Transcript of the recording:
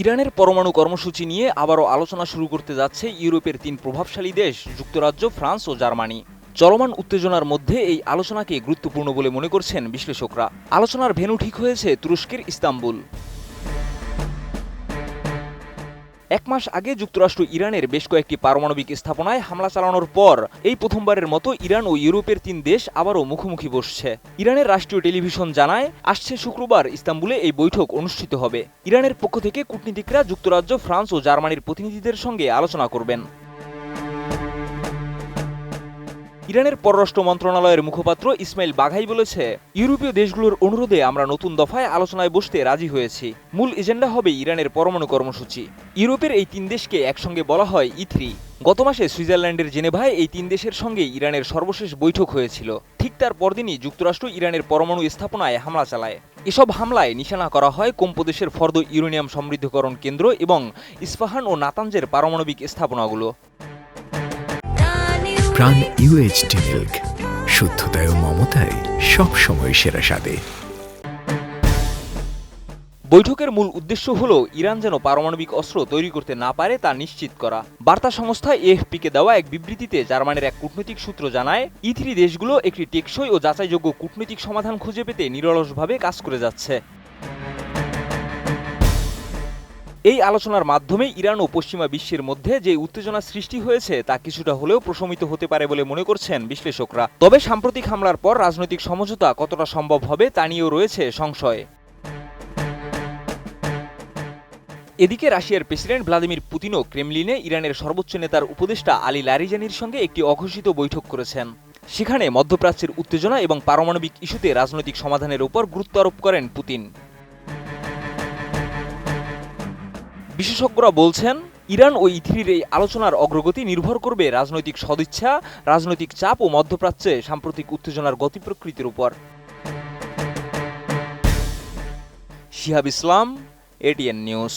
ইরানের পরমাণু কর্মসূচি নিয়ে আবারও আলোচনা শুরু করতে যাচ্ছে ইউরোপের তিন প্রভাবশালী দেশ যুক্তরাজ্য, ফ্রান্স ও জার্মানি। চলমান উত্তেজনার মধ্যে এই আলোচনাকে গুরুত্বপূর্ণ বলে মনে করছেন বিশ্লেষকরা। আলোচনার ভেন্যু ঠিক হয়েছে তুরস্কের ইস্তাম্বুল। এক মাস আগে যুক্তরাষ্ট্র ইরানের বেশ কয়েকটি পারমাণবিক স্থাপনায় হামলা চালানোর পর এই প্রথমবারের মতো ইরান ও ইউরোপের তিন দেশ আবারও মুখোমুখি বসছে। ইরানের রাষ্ট্রীয় টেলিভিশন জানায়, আসছে শুক্রবার ইস্তাম্বুলে এই বৈঠক অনুষ্ঠিত হবে। ইরানের পক্ষ থেকে কূটনীতিকরা যুক্তরাজ্য, ফ্রান্স ও জার্মানির প্রতিনিধিদের সঙ্গে আলোচনা করবেন। ইরানের পররাষ্ট্র মন্ত্রণালয়ের মুখপাত্র ইসমাইল বাঘাই বলেছে, ইউরোপীয় দেশগুলোর অনুরোধে আমরা নতুন দফায় আলোচনায় বসতে রাজি হয়েছি। মূল এজেন্ডা হবে ইরানের পরমাণু কর্মসূচি। ইউরোপের এই তিন দেশকে একসঙ্গে বলা হয় E3। গত মাসে সুইজারল্যান্ডের জেনেভায় এই তিন দেশের সঙ্গে ইরানের সর্বশেষ বৈঠক হয়েছিল। ঠিক তার পরদিনই যুক্তরাষ্ট্র ইরানের পরমাণু স্থাপনায় হামলা চালায়। এসব হামলায় নিশানা করা হয় কম্পোদেশের ফর্দ ইউরেনিয়াম সমৃদ্ধকরণ কেন্দ্র এবং ইস্পাহান ও নাতাঞ্জের পারমাণবিক স্থাপনাগুলো। প্রাণ ইউএইচটি মিল্ক, শুদ্ধতায় ও মমতায় সবসময় সেরা স্বাদে। বৈঠকের মূল উদ্দেশ্য হল ইরান যেন পারমাণবিক অস্ত্র তৈরি করতে না পারে তা নিশ্চিত করা। বার্তা সংস্থা এএফপিকে দেওয়া এক বিবৃতিতে জার্মানির এক কূটনৈতিক সূত্র জানায়, E3 দেশগুলো একটি টেকসই ও যাচাইযোগ্য কূটনৈতিক সমাধান খুঁজে পেতে নিরলসভাবে কাজ করে যাচ্ছে। এই আলোচনার মাধ্যমে ইরান ও পশ্চিমা বিশ্বের মধ্যে যে উত্তেজনা সৃষ্টি হয়েছে তা কিছুটা হলেও প্রশমিত হতে পারে বলে মনে করছেন বিশ্লেষকরা। তবে সাম্প্রতিক হামলার পর রাজনৈতিক সমঝোতা কতটা সম্ভব হবে তা নিয়েও রয়েছে সংশয়। এদিকে রাশিয়ার প্রেসিডেন্ট ভ্লাদিমির পুতিনও ক্রেমলিনে ইরানের সর্বোচ্চ নেতার উপদেষ্টা আলী লারিজানির সঙ্গে একটি অঘোষিত বৈঠক করেছেন। সেখানে মধ্যপ্রাচ্যের উত্তেজনা এবং পারমাণবিক ইস্যুতে রাজনৈতিক সমাধানের উপর গুরুত্ব আরোপ করেন পুতিন। বিশেষজ্ঞরা বলছেন, ইরান ও E3-র এই আলোচনার অগ্রগতি নির্ভর করবে রাজনৈতিক সদিচ্ছা, রাজনৈতিক চাপ ও মধ্যপ্রাচ্যে সাম্প্রতিক উত্তেজনার গতি প্রকৃতির উপর। শিহাব ইসলাম, ATN নিউজ।